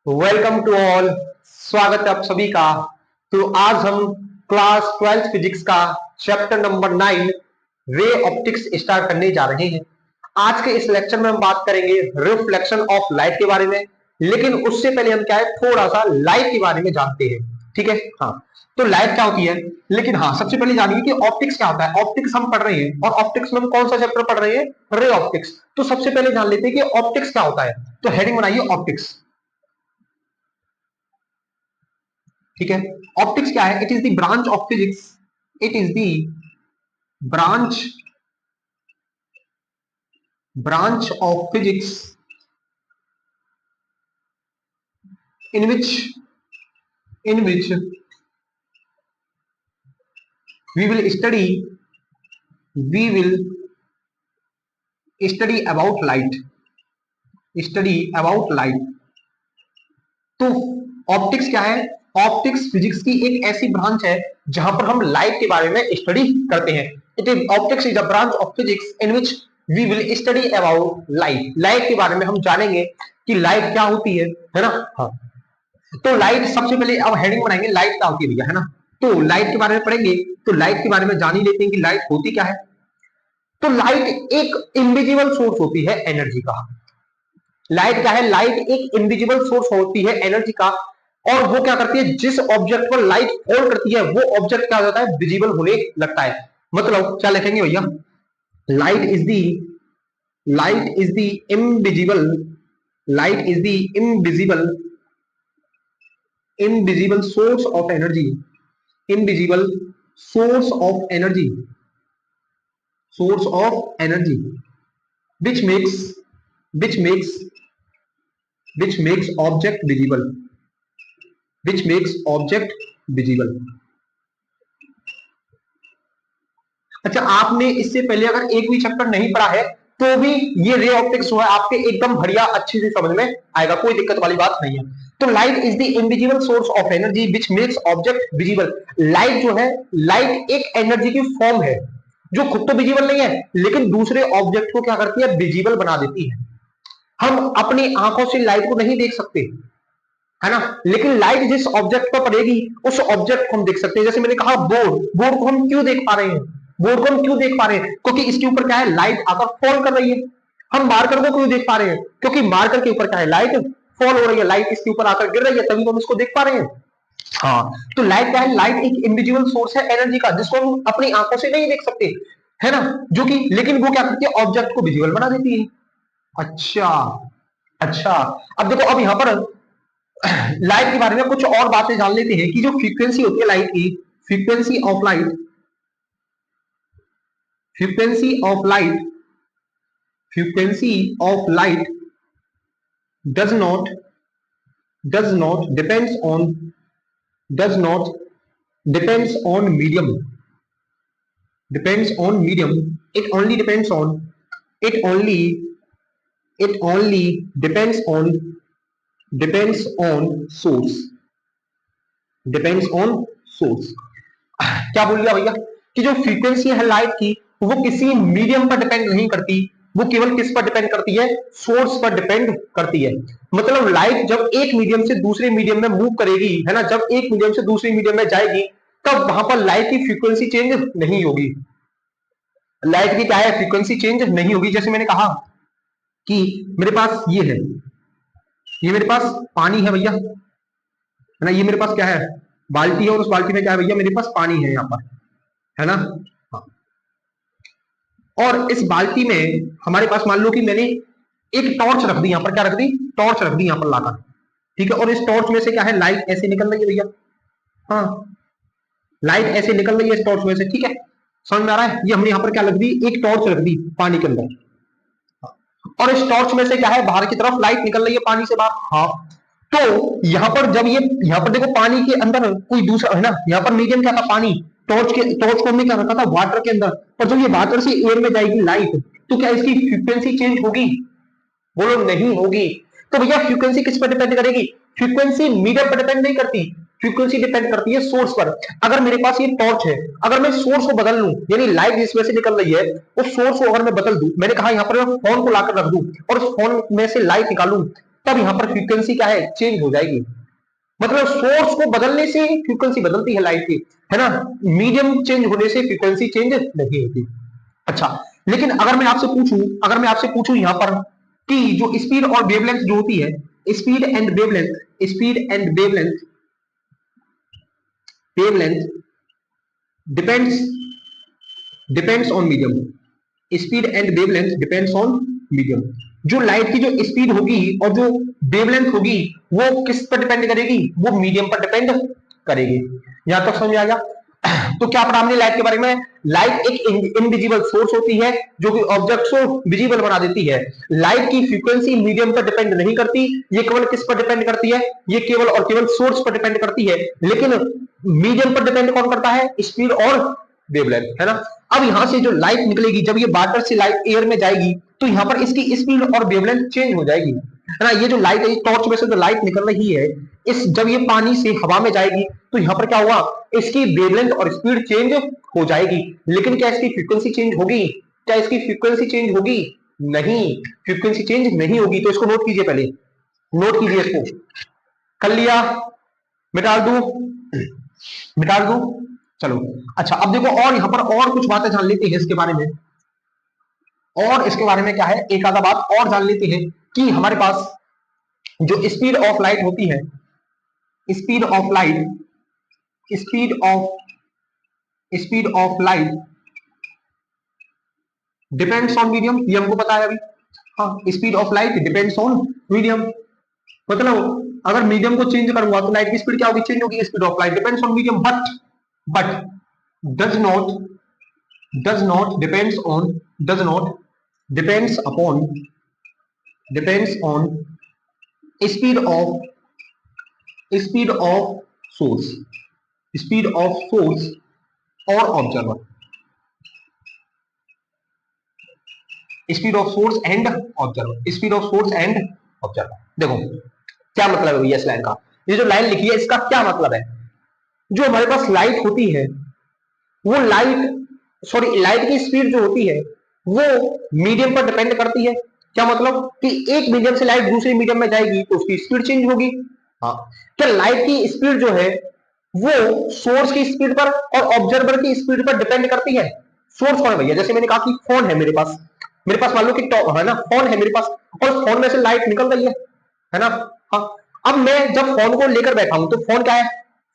Welcome to all. स्वागत है आप सभी का। तो आज हम क्लास 12 फिजिक्स का chapter number 9 ray optics start करने जा रहे हैं। आज के इस लेक्चर में हम बात करेंगे रिफ्लेक्शन ऑफ लाइट के बारे में, लेकिन उससे पहले हम क्या है थोड़ा सा लाइट के बारे में जानते हैं। ठीक है, हाँ। तो लाइट क्या होती है, लेकिन हाँ सबसे पहले जानिए कि ऑप्टिक्स क्या होता है। ऑप्टिक्स हम पढ़ रहे हैं और ऑप्टिक्स में हम कौन सा चैप्टर पढ़ रहे हैं, रे ऑप्टिक्स। तो सबसे पहले जान लेते हैं कि ऑप्टिक्स क्या होता है। तो हेडिंग बनाइए ऑप्टिक्स। ठीक है, ऑप्टिक्स क्या है? It is the branch of physics, it is the branch branch of physics in which we will we will study about light। तो ऑप्टिक्स क्या है? ऑप्टिक्स फिजिक्स की एक ऐसी ब्रांच है जहां पर हम लाइट के बारे में स्टडी करते हैं। It is optics is a branch of physics in which we will study about light. Light के बारे में हम जानेंगे कि लाइट क्या होती है ना। हाँ, तो लाइट सबसे पहले अब हेडिंग बनाएंगे, लाइट क्या होती है भैया, है ना। तो लाइट के बारे में पढ़ेंगे, तो लाइट के बारे में जान ही लेते हैं कि लाइट होती क्या है। तो लाइट एक इनविजिबल सोर्स होती है एनर्जी का। लाइट क्या है? लाइट एक इनविजिबल सोर्स होती है एनर्जी का। और वो क्या करती है, जिस ऑब्जेक्ट पर लाइट फॉल करती है वो ऑब्जेक्ट क्या हो जाता है, विजिबल होने लगता है। मतलब क्या लिखेंगे भैया, light is the invisible light is the invisible source of energy, invisible source of energy, which makes which makes which makes object visible, which makes object visible। अच्छा, आपने इससे पहले अगर एक भी चैप्टर नहीं पढ़ा है तो भी ये रे ऑप्टिक्स जो है आपके एकदम बढ़िया अच्छे से समझ में आएगा, कोई दिक्कत वाली बात नहीं है। तो light is the invisible source of energy which makes object visible. Light जो है, लाइट एक एनर्जी की फॉर्म है जो खुद तो विजिबल नहीं है लेकिन दूसरे ऑब्जेक्ट को क्या करती है, विजिबल बना देती है। हम अपनी आंखों से लाइट को नहीं देख सकते, है ना, लेकिन लाइट जिस ऑब्जेक्ट पर पड़ेगी उस ऑब्जेक्ट को हम देख सकते हैं। जैसे मैंने कहा बोर्ड को हम क्यों देख पा रहे हैं, बोर्ड को हम क्यों देख पा रहे हैं, क्योंकि इसके ऊपर क्या है, लाइट आकर फॉल कर रही है। हम मार्कर को क्यों देख पा रहे हैं, क्योंकि मार्कर के ऊपर क्या है, लाइट फॉल हो रही है, लाइट इसके ऊपर आकर गिर रही है, तभी हम इसको देख पा रहे हैं। हाँ, तो लाइट क्या है, लाइट एक इनविजिबल सोर्स है एनर्जी का जिसको हम अपनी आंखों से नहीं देख सकते, है ना, जो कि लेकिन वो क्या करती है, ऑब्जेक्ट को विजिबल बना देती है। अच्छा अच्छा, अब देखो, अब यहां पर लाइट के बारे में कुछ और बातें जान लेते हैं कि जो फ्रीक्वेंसी होती है लाइट की, frequency of light frequency of light frequency of light does not does not depends on does not depends on medium it only depends on it only it only depends on source। क्या बोल दिया भैया कि जो frequency है light की वो किसी मीडियम पर डिपेंड नहीं करती, वो केवल किस पर डिपेंड करती है, सोर्स पर डिपेंड करती है। मतलब लाइट जब एक मीडियम से दूसरे मीडियम में मूव करेगी, है ना, जब एक मीडियम से दूसरे मीडियम में जाएगी तब वहां पर लाइट की फ्रीक्वेंसी चेंज नहीं होगी। लाइट की क्या है, फ्रीक्वेंसी चेंज नहीं होगी। जैसे मैंने कहा कि मेरे पास ये है, ये मेरे पास पानी है भैया, है ना, ये मेरे पास क्या है, बाल्टी है, और उस बाल्टी में क्या है भैया, मेरे पास पानी है यहाँ पर, है ना। हाँ, और इस बाल्टी में हमारे पास मान लो कि मैंने एक टॉर्च रख दी, यहां पर क्या रख दी, टॉर्च रख दी यहां पर लाकर, ठीक है, और इस टॉर्च में से क्या है, लाइट ऐसे निकल रही है भैया। हाँ, लाइट ऐसे निकल रही है इस टॉर्च में से, ठीक है, समझ में आ रहा है। ये हमने यहां पर क्या रख दी, एक टॉर्च रख दी पानी के अंदर, और इस टॉर्च में से क्या है, बाहर की तरफ लाइट निकल रही है पानी से बाहर। हाँ, तो यहां पर जब ये यहां पर देखो पानी के अंदर कोई दूसरा, है ना, यहां पर मीडियम क्या था, पानी। टॉर्च को हमने क्या रखा था, वाटर के अंदर। और जब ये वाटर से एयर में जाएगी लाइट, तो क्या इसकी फ्रीक्वेंसी चेंज होगी, बोलो नहीं होगी। तो भैया फ्रीक्वेंसी किस पर डिपेंड करेगी, फ्रीक्वेंसी मीडियम पर डिपेंड नहीं करती, फ्रीक्वेंसी डिपेंड करती है सोर्स पर। अगर मेरे पास ये टॉर्च है, अगर मैं सोर्स को बदल लूं, यानी लाइट जिसमें से निकल रही है उस सोर्स को अगर मैं बदल दूं, मैंने कहा यहां पर मैं फोन को लाकर रख दूं और उस फोन में से लाइट निकालूं, तब यहां पर फ्रीक्वेंसी क्या है, चेंज हो जाएगी। मतलब सोर्स को बदलने से फ्रीक्वेंसी बदलती है लाइट की, है ना, मीडियम चेंज होने से फ्रीक्वेंसी चेंज नहीं होती। अच्छा, लेकिन अगर मैं आपसे पूछूं यहां पर कि जो स्पीड और वेवलेंथ जो होती है, speed and wavelength, speed and wavelength depends depends on medium, speed and wavelength depends on medium. जो लाइट की जो स्पीड होगी और जो वेवलेंथ होगी वो किस पर डिपेंड करेगी, वो मीडियम पर डिपेंड करेगी। यहां तक समझ में आ गया? तो क्या पढ़ा हमने लाइट के बारे में? लाइट एक इनविजिबल सोर्स होती है जो कि ऑब्जेक्ट्स को विजिबल बना देती है। लाइट की फ्रीक्वेंसी मीडियम पर डिपेंड नहीं करती, ये केवल किस पर डिपेंड करती है, ये केवल और केवल सोर्स पर डिपेंड करती है। लेकिन मीडियम पर डिपेंड कौन करता है, स्पीड और वेवलेंथ, है ना। अब यहां से जो लाइट निकलेगी, जब ये वाटर से लाइट एयर में जाएगी तो यहां पर इसकी स्पीड और वेवलेंथ चेंज हो जाएगी, है ना। ये जो लाइट है, टॉर्च में से जो लाइट निकल रही है, इस जब ये पानी से हवा में जाएगी तो यहां पर क्या हुआ, इसकी वेवलेंथ और स्पीड चेंज हो जाएगी। लेकिन क्या इसकी फ्रीक्वेंसी चेंज होगी, क्या इसकी फ्रीक्वेंसी चेंज होगी? नहीं, फ्रीक्वेंसी चेंज नहीं होगी। तो इसको नोट कीजिए, पहले नोट कीजिए इसको। कर लिया? मिटा दू? मिटा दू? चलो। अच्छा, अब देखो और यहां पर और कुछ बातें जान लेते हैं इसके बारे में। और इसके बारे में क्या है, एक आधा बात और जान लेते हैं कि हमारे पास जो स्पीड ऑफ लाइट होती है, speed of light, speed of speed of light depends on medium, ये हमको पता है अभी। हाँ, speed of light depends on medium. मतलब अगर मीडियम को चेंज करूंगा तो लाइट की स्पीड क्या होगी, चेंज होगी। Speed of light depends on medium, but does not depends on, does not depends on speed of source, speed of source और observer, speed of source and observer, speed of source and observer. देखो क्या मतलब है भैया इस line का, ये जो लाइन लिखी है इसका क्या मतलब है। जो हमारे पास लाइट होती है, वो लाइट की स्पीड जो होती है वो मीडियम पर डिपेंड करती है। क्या मतलब कि एक मीडियम से लाइट दूसरे मीडियम में जाएगी तो उसकी स्पीड चेंज होगी। हाँ, क्या लाइट की स्पीड जो है वो सोर्स की स्पीड पर और ऑब्जर्वर की स्पीड पर डिपेंड करती है। सोर्स कौन है भैया, जैसे मैंने कहा कि फोन है मेरे पास मान लो कि है ना, फोन है मेरे पास और फोन में से लाइट निकल रही है ना। हाँ, अब मैं जब फोन को लेकर बैठा हूं तो फोन क्या है,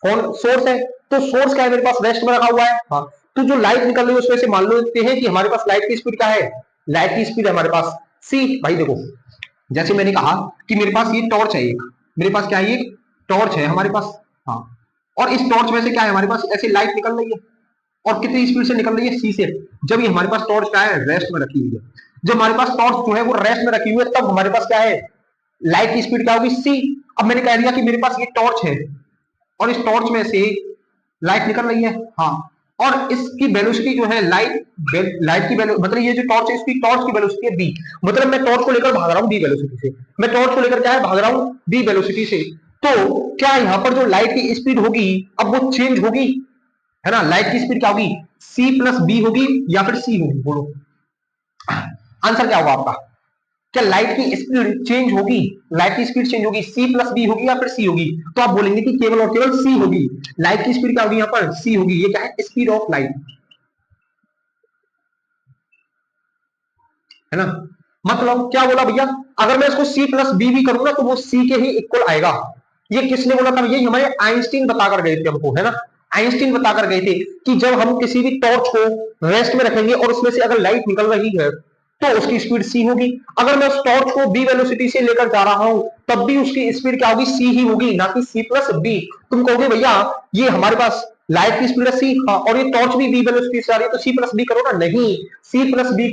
फोन सोर्स है, तो सोर्स क्या है मेरे पास, रेस्ट में रखा हुआ है। हाँ, तो जो लाइट निकल रही है उसमें से मान लेते हैं कि हमारे पास लाइट की स्पीड क्या है, लाइट की स्पीड है हमारे पास सी। भाई देखो, जैसे मैंने कहा कि मेरे पास ये टॉर्च है एक, मेरे पास क्या है, ये टॉर्च है हमारे पास। हाँ, और इस टॉर्च में से क्या है हमारे पास, ऐसी लाइट निकल रही है और कितनी स्पीड से निकल रही है, सी से। जब ये हमारे पास टॉर्च क्या है, रेस्ट में रखी हुई है, जब हमारे पास टॉर्च जो है वो रेस्ट में रखी हुई है, तब हमारे पास क्या है, लाइट की स्पीड क्या होगी, सी। अब मैंने कह दिया कि मेरे पास ये टॉर्च है और इस टॉर्च में से लाइट निकल रही है। हाँ, और इसकी वेलोसिटी जो है लाइट की मतलब ये जो टॉर्च है इसकी टॉर्च की वेलोसिटी है बी। मतलब मैं टॉर्च को लेकर भाग रहा हूँ डी वेलोसिटी से, मैं टॉर्च को लेकर क्या है, भाग रहा हूँ डी वेलोसिटी से। तो क्या यहाँ पर जो लाइट की स्पीड होगी अब वो चेंज होगी, है ना। लाइट की स्पीड क्या होगी, सी प्लस बी होगी या फिर सी होगी, बोलो आंसर क्या होगा आपका। क्या लाइट की स्पीड चेंज होगी, लाइट की स्पीड चेंज होगी, सी प्लस बी होगी या फिर सी होगी। तो आप बोलेंगे कि केवल और केवल सी होगी, लाइट की स्पीड क्या होगी यहाँ पर, सी होगी। ये क्या है, स्पीड ऑफ लाइट, है ना। मतलब क्या बोला भैया, अगर मैं इसको सी प्लस बी भी करूंगा तो वो सी के ही इक्वल आएगा। ये किसने बोला था, ये हमारे आइंस्टीन बताकर गए थे हमको, है ना। आइंस्टीन बताकर गए थे कि जब हम किसी भी टॉर्च को रेस्ट में रखेंगे और उसमें से अगर लाइट निकल रही है तो उसकी स्पीड सी होगी। अगर मैं उस टॉर्च को बी वेलोसिटी से लेकर जा रहा हूं तब भी उसकी स्पीड क्या होगी, सी ही होगी, ना कि सी प्लस बी। तुम कहोगे भैया ये हमारे पास लाइट की स्पीड है सी, हाँ, और ये टॉर्च भी बी वेलोसिटी से आ रही है तो सी प्लस बी करो ना। नहीं, सी प्लस बी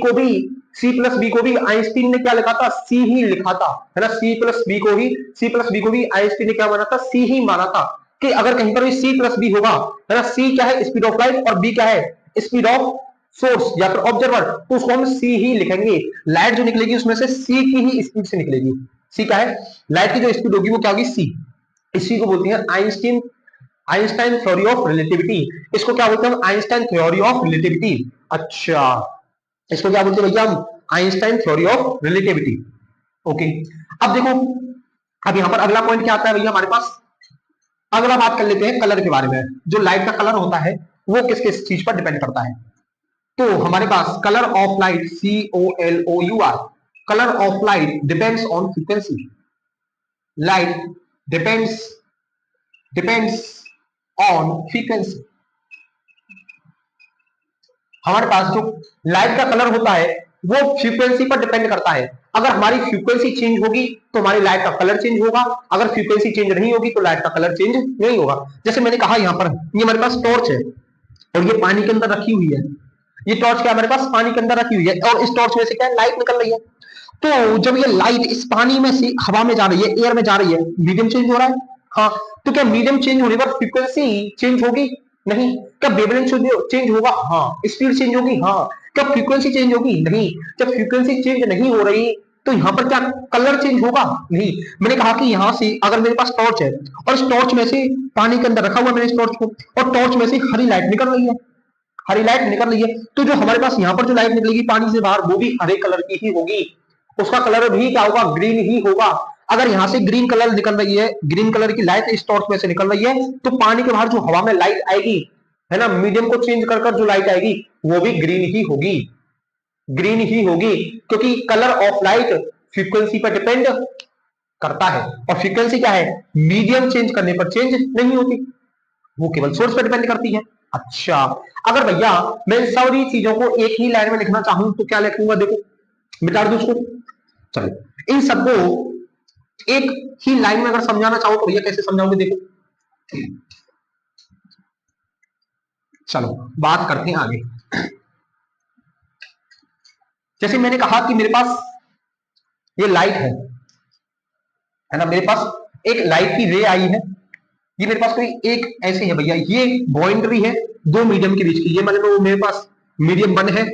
को भी आइंस्टीन ने क्या लिखा था, सी ही लिखा था, है ना। सी प्लस बी को भी आइंस्टीन ने क्या माना था, सी ही माना था। कि अगर कहीं पर भी सी प्लस बी होगा, है ना, सी क्या है, स्पीड ऑफ लाइट, और बी क्या है, स्पीड ऑफ सोर्स या फिर ऑब्जर्वर, तो उसको हम सी ही लिखेंगे। लाइट जो निकलेगी उसमें से सी की ही स्पीड से निकलेगी। सी क्या है, लाइट की जो स्पीड होगी वो क्या होगी, सी। इसी को बोलते हैं आइंस्टाइन थ्योरी ऑफ रिलेटिविटी। इसको क्या बोलते हैं, आइंस्टाइन थ्योरी ऑफ रिलेटिविटी। अच्छा, इसको क्या बोलते हैं भैया हम, Einstein theory of relativity. Okay, अब देखो अब यहां पर अगला पॉइंट क्या आता है भैया हमारे पास, अगला बात कर लेते हैं कलर के बारे में। जो लाइट का कलर होता है वो किस किस चीज पर डिपेंड करता है। तो हमारे पास colour of light, COLOUR, colour of light depends on frequency. Light depends on frequency. हमारे पास जो लाइट का कलर होता है वो फ्रीक्वेंसी पर डिपेंड करता है। अगर हमारी फ्रीक्वेंसी चेंज होगी तो हमारी लाइट का कलर चेंज होगा, अगर फ्रीक्वेंसी चेंज नहीं होगी तो लाइट का कलर चेंज नहीं होगा। जैसे मैंने कहा यहाँ पर ये हमारे पास टॉर्च है और ये पानी के अंदर रखी हुई है। ये टॉर्च क्या हमारे पास पानी के अंदर रखी हुई है और इस टॉर्च में से क्या लाइट निकल रही है। तो जब ये लाइट इस पानी में से हवा में जा रही है, एयर में जा रही है, मीडियम चेंज हो रहा है। हाँ, तो क्या मीडियम चेंज होने पर फ्रीक्वेंसी चेंज होगी? नहीं। क्या वेवलेंथ चेंज होगा? हाँ। स्पीड चेंज होगी? हाँ। क्या फ्रीक्वेंसी चेंज होगी? नहीं। जब फ्रीक्वेंसी चेंज नहीं हो रही तो यहाँ पर क्या कलर चेंज होगा? नहीं। मैंने कहा कि यहाँ से अगर मेरे पास टॉर्च है और इस टॉर्च में से पानी के अंदर रखा हुआ मैंने इस टॉर्च को, और टॉर्च में से हरी लाइट निकल रही है, हरी लाइट निकल रही है, तो जो हमारे पास यहाँ पर जो लाइट निकलेगी पानी से बाहर वो भी हरे कलर की ही होगी। उसका कलर भी क्या होगा? ग्रीन ही होगा। अगर यहाँ से ग्रीन कलर निकल रही है, ग्रीन कलर की लाइट इस टॉर्च में से निकल रही है, तो पानी के बाहर जो हवा में लाइट आएगी है ना, मीडियम को चेंज कर जो लाइट आएगी वो भी ग्रीन ही होगी, ग्रीन ही होगी। क्योंकि कलर ऑफ लाइट फ्रीक्वेंसी पर डिपेंड करता है और फ्रीक्वेंसी क्या है? मीडियम चेंज करने पर चेंज नहीं होती, वो केवल सोर्स पर डिपेंड करती है। अच्छा, अगर भैया मैं सारी चीजों को एक ही लाइन में लिखना चाहूं तो क्या लिखूंगा? देखो मिटा दो उसको। चलो इन सबको एक ही लाइन में अगर समझाना चाहो तो भैया कैसे समझाओगे? देखो चलो बात करते हैं आगे। जैसे मैंने कहा कि मेरे पास ये लाइट है ना, मेरे पास एक लाइट की रे आई है, ये मेरे पास कोई एक ऐसे है भैया, ये बाउंड्री है दो मीडियम के बीच की। ये मान लो मेरे पास मीडियम 1 है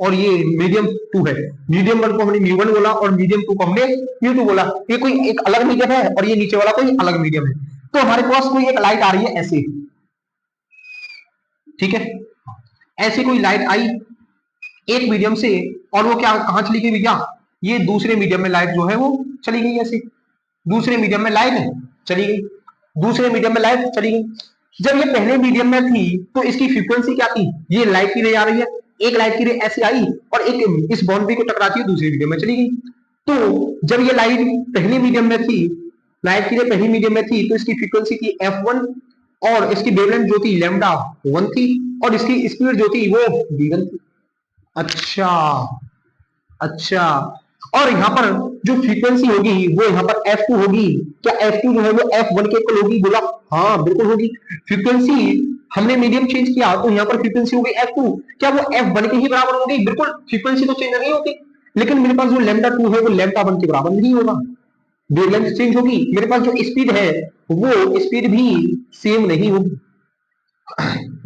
और ये मीडियम 2 है। मीडियम 1 को हमने म्यू1 बोला और मीडियम 2 को हमने म्यू2 बोला। ये कोई एक अलग मीडियम है और ये नीचे वाला कोई अलग मीडियम है। तो हमारे पास कोई एक लाइट आ रही है ऐसे, ठीक है, ऐसी कोई लाइट आई एक मीडियम से और वो क्या कहां चली गई भैया? ये दूसरे मीडियम में लाइट जो है वो चली गई ऐसे, दूसरे मीडियम में लाइट चली गई, दूसरे मीडियम में लाइट चली गई। जब ये पहले मीडियम में थी तो इसकी फ्रीक्वेंसी क्या थी? ये लाइट की रे आ रही है, एक लाइट की रे ऐसी आई और एक इस बाउंड्री को टकराती है दूसरे मीडियम में चली गई। तो जब ये लाइट पहले मीडियम में थी, लाइट की रे पहली मीडियम में थी तो इसकी फ्रीक्वेंसी थी f1 और इसकी वेवलेंथ जो थी लैम्डा 1 थी और इसकी स्पीड जो थी वो v1 थी। अच्छा, अच्छा, और यहाँ पर जो फ्रीक्वेंसी होगी वो यहाँ पर f2 होगी। क्या f2 जो है वो f1 के इक्वल होगी? बोला हाँ बिल्कुल होगी। फ्रीक्वेंसी हमने मीडियम चेंज किया तो यहाँ पर फ्रीक्वेंसी होगी f2। क्या वो f1 के ही बराबर होगी? बिल्कुल, फ्रीक्वेंसी तो चेंज नहीं होती, लेकिन मेरे पास जो लैम्डा 2 है वो लैम्डा 1 के बराबर नहीं होगा, वेवलेंथ चेंज होगी। मेरे पास जो स्पीड है वो स्पीड भी सेम नहीं होगी।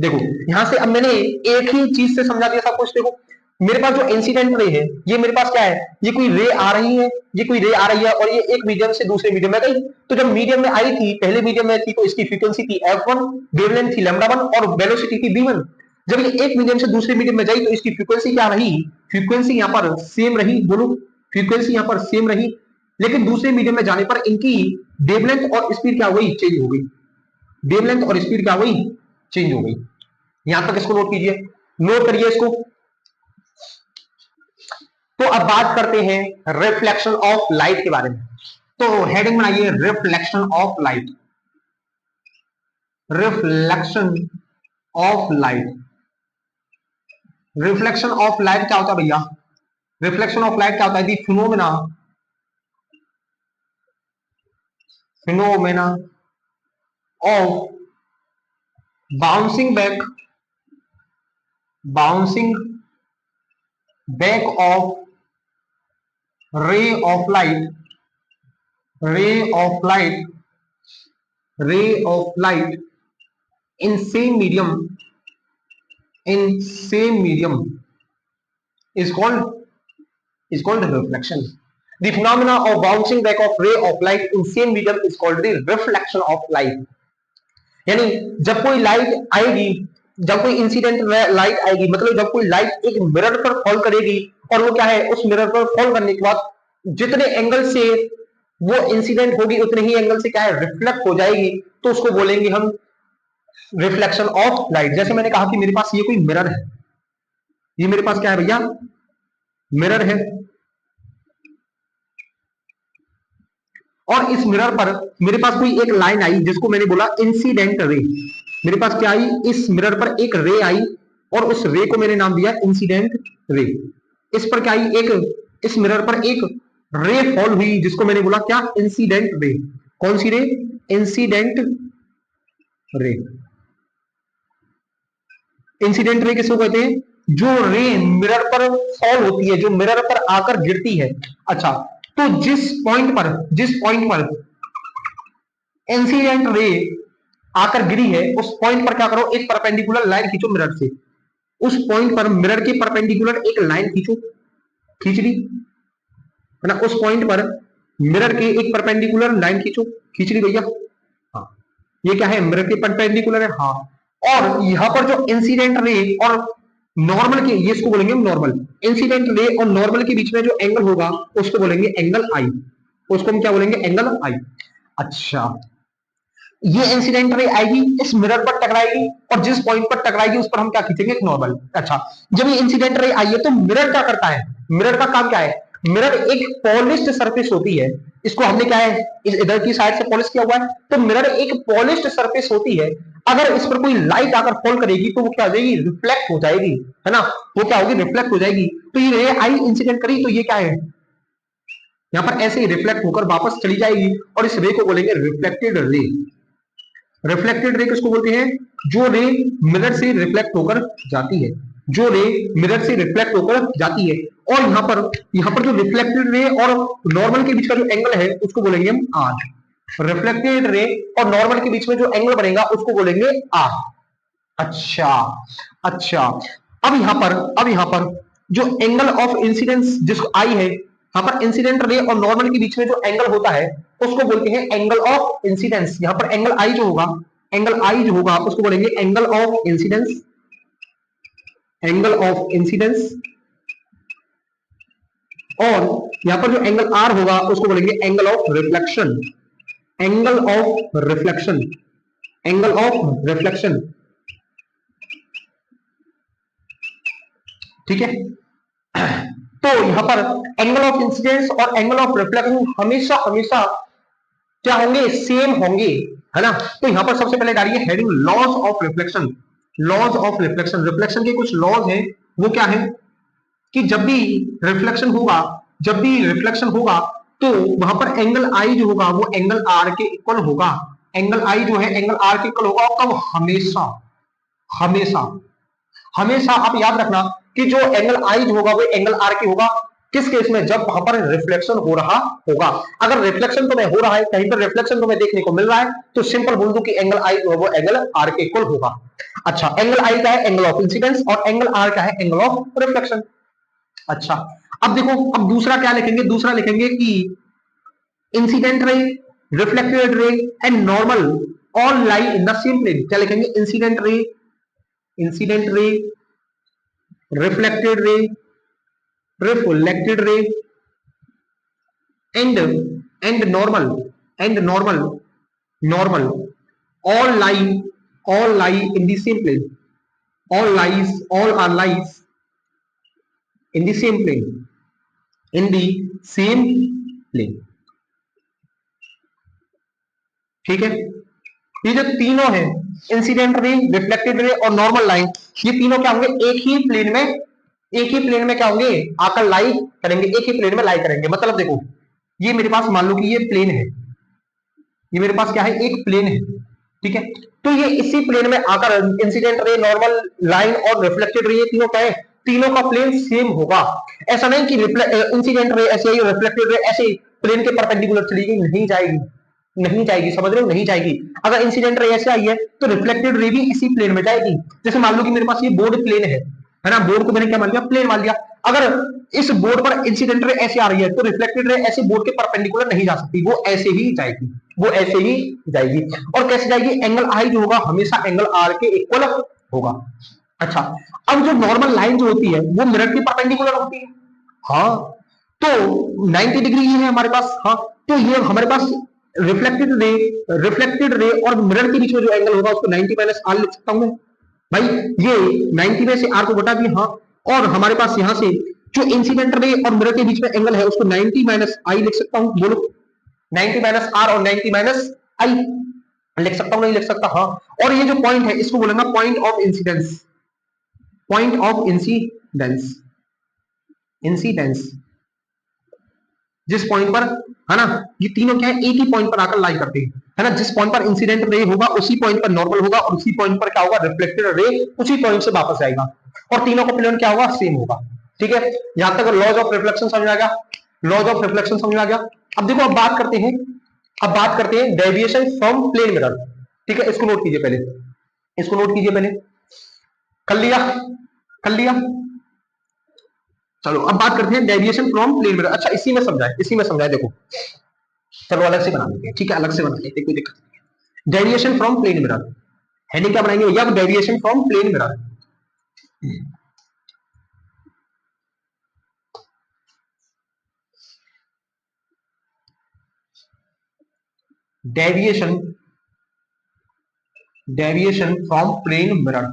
देखो यहां से अब मैंने एक ही चीज से समझा दिया सब कुछ। देखो मेरे पास जो इंसिडेंट रे है ये मेरे पास क्या है? ये कोई रे आ रही है, ये कोई रे आ रही है और ये एक मीडियम से दूसरे मीडियम में गई। तो जब मीडियम में आई थी, पहले मीडियम में थी तो इसकी फ्रीक्वेंसी थी f1, वेवलेंथ थी λ1 और वेलोसिटी थी v1। जब ये एक मीडियम से दूसरे मीडियम में गई तो इसकी फ्रीक्वेंसी क्या रही? फ्रीक्वेंसी यहाँ पर सेम रही। बोलो फ्रीक्वेंसी यहाँ पर सेम रही, लेकिन दूसरे मीडियम में जाने पर इनकी वेवलेंथ और स्पीड क्या हो गई? चेंज हो गई। वेवलेंथ और स्पीड क्या हुई? चेंज हो गई। यहां तक इसको नोट कीजिए, नोट करिए इसको। तो अब बात करते हैं रिफ्लेक्शन ऑफ लाइट के बारे में। तो हेडिंग बनाइए reflection of light, reflection of light. Reflection of light क्या होता है भैया? रिफ्लेक्शन ऑफ लाइट क्या होता है? The phenomena, phenomena of bouncing back, bouncing back of ray of light, ray of light, ray of light in same medium, in same medium is called reflection. The phenomena of bouncing back of ray of light in same medium is called the reflection of light. यानी जब कोई light आएगी, जब कोई incident light आएगी, मतलब जब कोई लाइट एक मिरर पर फॉल करेगी और वो क्या है, उस मिरर पर फॉल करने के बाद जितने एंगल से वो इंसिडेंट होगी उतने ही एंगल से क्या है, रिफ्लेक्ट हो जाएगी, तो उसको बोलेंगे हम रिफ्लेक्शन ऑफ लाइट। जैसे मैंने कहा कि मेरे पास ये कोई मिरर है, ये मेरे पास क्या है भैया, मिरर है, और इस मिरर पर मेरे पास कोई एक लाइन आई जिसको मैंने बोला इंसिडेंट रे। मेरे पास क्या आई, इस मिरर पर एक रे आई और उस रे को मैंने नाम दिया इंसिडेंट रे। इस पर क्या आई, एक इस मिरर पर एक रे फॉल हुई जिसको मैंने बोला क्या, इंसिडेंट रे। कौन सी रे, इंसिडेंट रे। इंसिडेंट रे किसको कहते हैं, जो रे मिरर पर फॉल होती है, जो मिरर पर आकर गिरती है। अच्छा, तो जिस पॉइंट पर इंसिडेंट रे आकर गिरी है, उस पॉइंट पर क्या करो, एक परपेंडिकुलर लाइन खींचो मिरर से। उस पॉइंट पर मिरर के परपेंडिकुलर एक लाइन खींचो, खींच ली है ना। उस पॉइंट पर मिरर के एक परपेंडिकुलर लाइन खींचो, खींच ली भैया। हाँ, ये क्या है, मिरर के परपेंडिकुलर है। हाँ, और यहां पर जो इंसिडेंट रे और नॉर्मल के, ये इसको बोलेंगे नॉर्मल, इंसिडेंट रे और नॉर्मल के बीच में जो एंगल होगा उसको बोलेंगे एंगल आई। उसको हम क्या बोलेंगे, एंगल आई। अच्छा, ये इंसिडेंट रे आएगी, इस मिरर पर टकराएगी, और जिस पॉइंट पर टकराएगी उस पर हम क्या खींचेंगे, एक नॉर्मल। अच्छा, जब ये इंसिडेंट रे आई है तो मिरर क्या करता है, मिरर का काम क्या है, मिरर एक पॉलिश्ड सरफेस होती है। इसको हमने क्या है, इस इधर की साइड से पॉलिश किया हुआ है, तो मिरर एक पॉलिश्ड सरफेस होती है। अगर इस पर कोई लाइट आकर फॉल करेगी तो वो क्या हो जाएगी, रिफ्लेक्ट हो जाएगी, है ना। वो क्या होगी, रिफ्लेक्ट हो जाएगी। तो ये रे आई इंसिडेंट करी तो ये क्या है, यहां पर ऐसे ही रिफ्लेक्ट होकर वापस चली जाएगी, और इस रे को बोलेंगे रिफ्लेक्टेड रे। रिफ्लेक्टेड रे किसको बोलते हैं, जो रे मिरर से रिफ्लेक्ट होकर जाती है, जो रे मिरर से रिफ्लेक्ट होकर जाती है। और यहां पर जो रिफ्लेक्टेड रे और नॉर्मल के बीच का जो एंगल है उसको बोलेंगे हम आर। रिफ्लेक्टेड रे और नॉर्मल के बीच में जो एंगल बनेगा उसको बोलेंगे आर। अच्छा, अच्छा, अब यहां पर जो एंगल ऑफ इंसिडेंस जिसको आई है, यहां पर इंसिडेंट रे और नॉर्मल के बीच में जो एंगल होता है उसको बोलते हैं एंगल ऑफ इंसिडेंस। यहां पर एंगल आई जो होगा, एंगल आई जो होगा उसको बोलेंगे angle of incidence, angle of incidence. और यहां पर जो एंगल आर होगा उसको बोलेंगे angle of reflection, angle of reflection, angle of reflection. ठीक है, तो यहां पर एंगल ऑफ इंसिडेंस और एंगल ऑफ रिफ्लेक्शन हमेशा हमेशा क्या होंगे, सेम होंगे, है ना। तो यहां पर सबसे पहले डालिए heading laws of reflection. Laws of reflection, reflection के कुछ लॉज हैं, वो क्या है कि जब भी रिफ्लेक्शन होगा, जब भी रिफ्लेक्शन होगा तो वहां पर एंगल आई जो होगा वो एंगल आर के इक्वल होगा। एंगल आई जो है एंगल आर के इक्वल होगा, और कब, हमेशा, हमेशा, हमेशा आप याद रखना कि जो एंगल आई जो होगा वो एंगल आर के होगा। किस केस में, जब वहां पर रिफ्लेक्शन हो रहा होगा। अगर रिफ्लेक्शन तुम्हें हो रहा है, कहीं पर रिफ्लेक्शन तुम्हें देखने को मिल रहा है, तो सिंपल बोल दो कि एंगल आई जो है वो एंगल आर के इक्वल होगा। अच्छा, एंगल आई का है एंगल ऑफ इंसिडेंस और एंगल आर का है एंगल ऑफ रिफ्लेक्शन। अच्छा, अब देखो, अब दूसरा क्या लिखेंगे, दूसरा लिखेंगे कि incident ray, reflected ray and normal all lie in the same plane. क्या लिखेंगे, incident ray, incident ray, reflected रे, reflected ray and normal, and normal, normal all lie in the same plane, all are lies in the same plane, in the same plane। ठीक है, ये जो तीनों है, incident ray, reflected रे और normal line, ये तीनों क्या होंगे, एक ही प्लेन में, एक ही प्लेन में क्या होंगे, आकर लाई करेंगे, एक ही प्लेन में लाई करेंगे। मतलब देखो, ये मेरे पास मान लो कि ये प्लेन है, ये मेरे पास क्या है, एक प्लेन है, ठीक है। तो ये इसी प्लेन में आकर इंसिडेंट रे, नॉर्मल लाइन और रिफ्लेक्टेड रे, ये तीनों क्या है, तीनों का प्लेन सेम होगा। ऐसा नहीं कि इंसिडेंट रे ऐसे ही, रिफ्लेक्टेड रे ऐसे ही प्लेन के परपेंडिकुलर चली गई, नहीं जाएगी, नहीं जाएगी, समझ रहे हो, नहीं जाएगी। अगर इंसिडेंट रे ऐसे आई है तो रिफ्लेक्टेड रे भी इसी प्लेन में जाएगी। जैसे मान लो कि मेरे पास ये बोर्ड प्लेन है ना, बोर्ड को मैंने क्या मान लिया, प्लेन मान लिया। अगर इस बोर्ड पर इंसिडेंट रे ऐसे आ रही है तो रिफ्लेक्टेड रे ऐसे बोर्ड के परपेंडिकुलर नहीं जा सकती, वो ऐसे ही जाएगी, वो ऐसे ही जाएगी। और कैसे जाएगी, एंगल आई जो होगा हमेशा एंगल आर के इक्वल होगा। अच्छा, अब जो नॉर्मल लाइन जो होती है वो मिरर के परपेंडिकुलर होती है। हाँ, तो 90 डिग्री ये है हमारे पास। हाँ, तो ये हमारे पास रिफ्लेक्टेड रे और मिरर के बीच में जो एंगल होगा उसको 90 माइनस आर लिख सकता हूं मैं भाई। ये 90 में से आर को घटा दिया, हाँ। और हमारे पास यहां से जो इंसिडेंट रे और मिरर के बीच में एंगल है उसको 90 माइनस आई लिख सकता हूं। बोलो 90 माइनस आर और 90 माइनस आई लिख सकता हूं, नहीं लिख सकता? हाँ। और ये जो पॉइंट है इसको बोलेगा point of incidence, point of incidence, incidence जिस पॉइंट पर, है ना, ये तीनों क्या है, एक ही पॉइंट पर आकर लाई करते हैं, है ना। जिस पॉइंट पर इंसिडेंट रे होगा उसी पॉइंट पर नॉर्मल होगा और उसी पॉइंट पर क्या होगा, रिफ्लेक्टेड रे उसी पॉइंट से वापस आएगा और तीनों का प्लेन क्या होगा, सेम होगा। ठीक है, यहां तक लॉज ऑफ रिफ्लेक्शन समझ आ गया, लॉज ऑफ रिफ्लेक्शन समझ आ गया। अब देखो, अब बात करते हैं, अब बात करते हैं डेविएशन फ्रॉम प्लेन मिरर। ठीक है, इसको नोट कीजिए पहले, इसको नोट कीजिए पहले। कर लिया, कर लिया। चलो अब बात करते हैं डेविएशन फ्रॉम प्लेन मिरर। अच्छा इसी में समझाए, इसी में समझाए, देखो चलो अलग से बना लेते हैं। ठीक है, अलग से बना लेते हैं, कोई दिक्कत नहीं। Deviation from plane mirror, heading क्या बनाएंगे भैया, deviation from plane mirror. Deviation, deviation from plane mirror,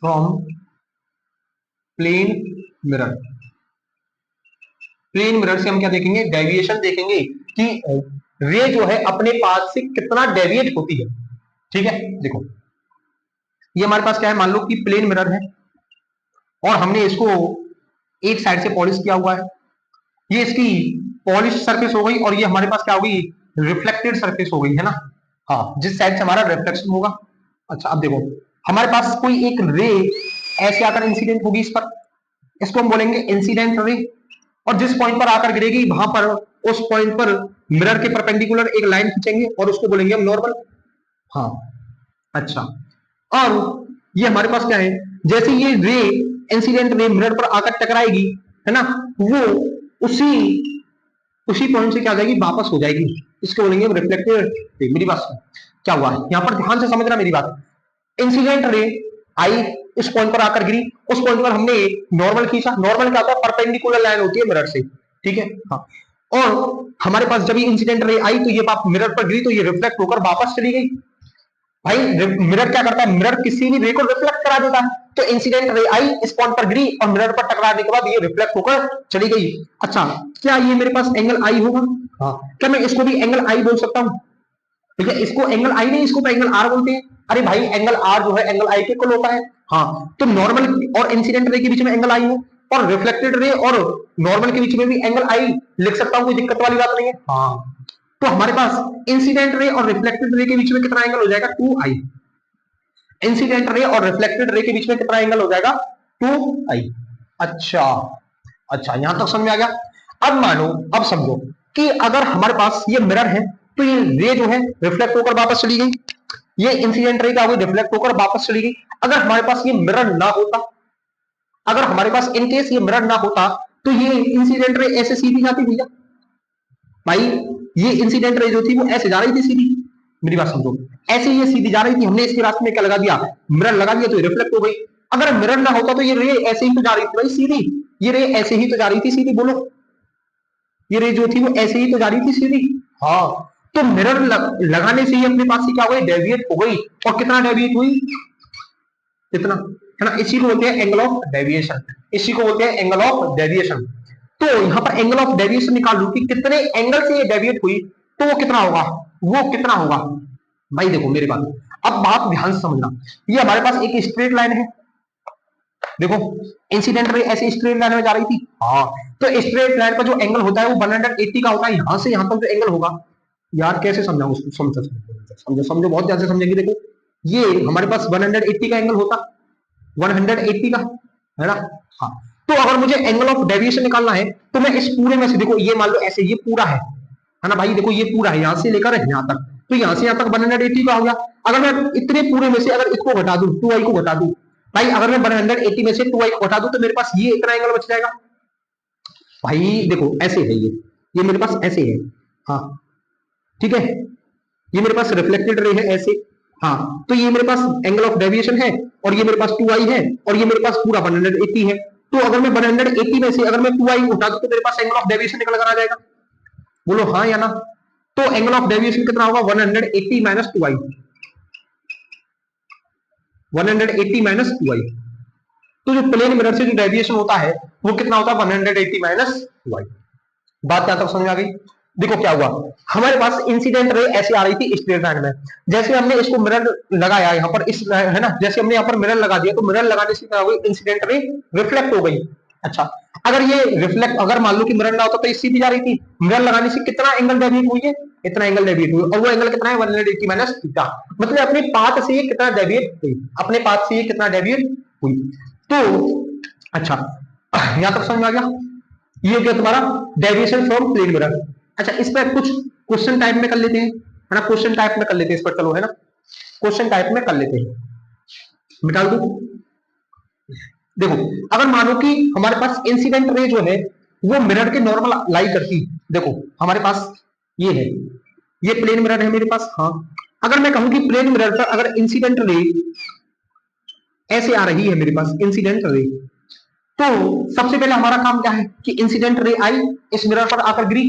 from plane mirror. Plane mirror से हम क्या देखेंगे, डेविएशन देखेंगे कि रे जो है अपने पास से कितना डेविएट होती है। ठीक है, देखो ये हमारे पास क्या है, मान लो कि प्लेन मिरर है और हमने इसको एक साइड से पॉलिश किया हुआ है, ये इसकी पॉलिश सरफेस हो गई और ये हमारे पास क्या हो गई, रिफ्लेक्टेड सरफेस हो गई, है ना। हाँ, जिस साइड से हमारा रिफ्लेक्शन होगा। अच्छा अब देखो, हमारे पास कोई एक रे ऐसे आकर इंसिडेंट होगी इस पर, इसको हम बोलेंगे इंसिडेंट रे। और जिस पॉइंट पर आकर गिरेगी वहां पर, उस पॉइंट पर मिरर के परपेंडिकुलर एक लाइन खींचेंगे और उसको बोलेंगे हम नॉर्मल। हाँ, अच्छा। और ये हमारे पास क्या है, जैसे ये रे इंसिडेंट रे मिरर पर आकर टकराएगी, है ना, वो उसी उसी पॉइंट से क्या हो जाएगी, वापस हो जाएगी, इसको बोलेंगे रिफ्लेक्टेड। मेरी बात क्या हुआ है यहां पर, ध्यान से समझना मेरी बात। इंसिडेंट रे आई, इस पॉइंट पर आकर गिरी, उस पॉइंट पर हमने नॉर्मल खींचा। नॉर्मल क्या होता है, परपेंडिकुलर लाइन होती है मिरर से। ठीक है, हाँ। और हमारे पास जब ये इंसिडेंट रे आई तो ये मिरर पर गिरी तो ये रिफ्लेक्ट होकर वापस चली गई। भाई मिरर क्या करता है, मिरर किसी भी रे को रिफ्लेक्ट करा देता है। तो इंसिडेंट रे आई, इस पॉइंट पर गिरी और मिरर पर टकराने के बाद ये रिफ्लेक्ट होकर चली गई। अच्छा, क्या ये मेरे पास एंगल आई होगा? हाँ। क्या मैं इसको भी एंगल आई बोल सकता हूं? ठीक है, इसको एंगल आई नहीं, इसको तो एंगल आर बोलते हैं। अरे भाई एंगल आर जो है एंगल आई के इक्वल होता है। हाँ, तो नॉर्मल और इंसिडेंट रे के बीच में एंगल आई है और रिफ्लेक्टेड रे और नॉर्मल के बीच में भी एंगल आई लिख सकता हूं, कोई दिक्कत वाली बात नहीं है। हाँ, तो हमारे पास इंसिडेंट रे और रिफ्लेक्टेड रे के बीच में कितना एंगल हो जाएगा, 2i। इंसिडेंट रे और रिफ्लेक्टेड रे के बीच में कितना एंगल हो जाएगा, 2i। अच्छा, अच्छा यहां तक समझ आ गया। अब मानो, अब समझो कि अगर हमारे पास ये मिरर है तो ये रे जो है रिफ्लेक्ट होकर वापस चली गई, ये इंसिडेंट रे क्या हुई, रिफ्लेक्ट होकर वापस चली गई। अगर हमारे पास ये मिरर ना होता, अगर हमारे पास इनकेस ये मिरर ना होता तो ये इंसिडेंट रे ऐसे सीधी जाती भैया। भाई ये इंसिडेंट रे जो थी वो ऐसे जा रही थी सीधी, मेरी बात समझो, ऐसे ये सीधी जा रही थी, हमने इसके रास्ते में क्या लगा दिया, मिरर लगा दिया तो रिफ्लेक्ट हो गई। अगर मिरर ना होता तो ये रे ऐसे ही तो जा रही थी भाई सीधी, ये रे ऐसे ही तो जा रही थी सीधी। बोलो, ये रे जो थी वो ऐसे ही तो जा रही थी सीधी। हाँ, तो मिरर लगाने से ही अपने पास से क्या हो गई, डेविएट हो गई। और कितना डेविएट हुई, कितना, है ना। इसी को बोलते हैं एंगल ऑफ डेविएशन, इसी को बोलते हैं एंगल ऑफ डेविएशन। तो यहां पर एंगल ऑफ डेविएशन निकाल लू कि कितने एंगल से ये डेविएट हुई, तो वो कितना होगा, वो कितना होगा। भाई देखो मेरी बात, अब बात ध्यान से समझना। ये हमारे पास एक स्ट्रेट लाइन है, देखो इंसिडेंट रे ऐसे स्ट्रेट लाइन में जा रही थी। हाँ, तो स्ट्रेट लाइन पर जो एंगल होता है वो 180 का होता है। यहां से यहां तक जो एंगल होगा, यार कैसे समझाऊं उसको, समझो समझो समझो, बहुत ध्यान से समझेंगे। देखो ये हमारे पास 180 का एंगल होता, 180 का, है ना। हाँ, तो अगर मुझे एंगल ऑफ डेविएशन निकालना है तो मैं इस पूरे में से, देखो ये मान लो ऐसे ये पूरा है ना भाई, देखो ये पूरा है यहां से लेकर यहां तक, तो यहां से यहां तक 180 का हो गया। अगर मैं इतने पूरे में से अगर इसको घटा दूं, 2i को घटा दूं, भाई अगर मैं 180 में से 2i को घटा दूं तो मेरे पास ये इतना एंगल बच जाएगा। भाई देखो ऐसे है ये मेरे पास ऐसे है। हाँ ठीक है, ये मेरे पास रिफ्लेक्टेड रे है ऐसे। हाँ, तो ये मेरे पास एंगल ऑफ डेविएशन है और ये मेरे पास 2i है और ये मेरे पास पूरा 180 है। तो अगर मैं 180 में से अगर मैं 2i उठा दूं तो मेरे पास एंगल ऑफ डेविएशन निकल कर आ जाएगा। बोलो हाँ या ना। तो एंगल ऑफ डेविएशन कितना होगा 180 माइनस 2i, 180 माइनस 2i। तो जो प्लेन मिरर से जो डेविएशन होता है वो कितना होता है 180 माइनस 2i। बात क्या तक समझ आ गई। देखो क्या हुआ, हमारे पास इंसिडेंट रे ऐसे आ रही थी स्ट्रेट लाइन में, जैसे हमने इसको मिरर लगाया यहाँ पर इस है ना, जैसे हमने यहाँ पर मिरर लगा दिया तो मिरर लगाने से क्या हो गई इंसिडेंट रे रिफ्लेक्ट हो गई। अच्छा, अगर ये रिफ्लेक्ट अगर मान लो कि मिरर ना होता तो सीधी जा रही थी, मिरर लगाने से कितना एंगल डेविएट हुई है, इतना एंगल डेविएट हुई, और वो एंगल कितना है 180 माइनस थीटा, मतलब अपने पाथ से ये कितना डेविएट हुई, अपने पाथ से ये कितना डेविएट हुई। तो अच्छा यहां तक समझ आ गया, ये हो गया तुम्हारा डेविएशन फ्रॉम प्लेन मिरर। अच्छा, इस पर कुछ क्वेश्चन टाइप में कर लेते हैं, है ना, क्वेश्चन टाइप में कर लेते हैं इस पर, चलो है ना, क्वेश्चन टाइप में कर लेते हैं। मिटा दो। देखो अगर मानो कि हमारे पास इंसिडेंट रे जो है वो मिरर के नॉर्मल लाई करती, देखो हमारे पास ये है, ये प्लेन मिरर है मेरे पास, हाँ, अगर मैं कहूं कि प्लेन मिरर पर अगर इंसिडेंट रे ऐसे आ रही है मेरे पास इंसिडेंट रे, तो सबसे पहले हमारा काम क्या है कि इंसिडेंट रे आई इस मिरर पर आकर गिरी,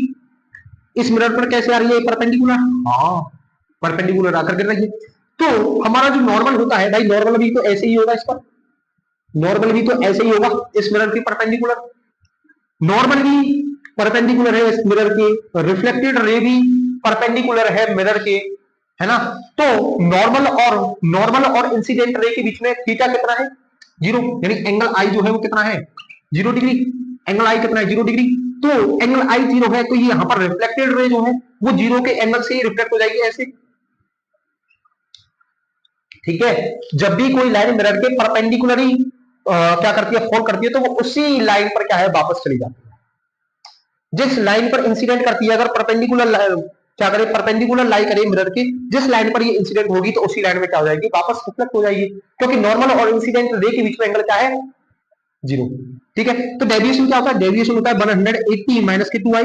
इस मिरर पर कैसे आ रही है परपेंडिकुलर, हाँ परपेंडिकुलर आकर गिर रही है। तो हमारा जो नॉर्मल होता है भाई, नॉर्मल भी तो ऐसे ही होगा, इस पर नॉर्मल भी तो ऐसे ही होगा इस मिरर की परपेंडिकुलर, नॉर्मल भी परपेंडिकुलर है इस मिरर के, रिफ्लेक्टेड रे भी परपेंडिकुलर है मिरर के, है ना। तो नॉर्मल और इंसिडेंट रे के बीच में थीटा कितना है 0, यानी एंगल आई जो है वो कितना है 0 डिग्री, एंगल आई कितना है 0 डिग्री। तो एंगल आई 0 है, तो ये यहां पर रिफ्लेक्टेड रे जो है वो 0 के एंगल से ही रिफ्लेक्ट हो जाएगी ऐसे, ठीक है। जब भी कोई लाइन मिरर के परपेंडिकुलरली क्या करती है, फॉल करती है, तो वो उसी लाइन पर क्या है वापस चली जाती है। जिस लाइन पर इंसिडेंट करती है, अगर परपेंडिकुलर क्या करे, परपेंडिकुलर लाई करे मिरर के, जिस लाइन पर ये इंसिडेंट होगी तो उसी लाइन में क्या हो जाएगी वापस रिफ्लेक्ट हो जाएगी, क्योंकि नॉर्मल और इंसिडेंट रे के बीच में एंगल क्या है 0, ठीक है। तो डेविएशन क्या होता है, डेविएशन होता है 180 माइनस के 2i,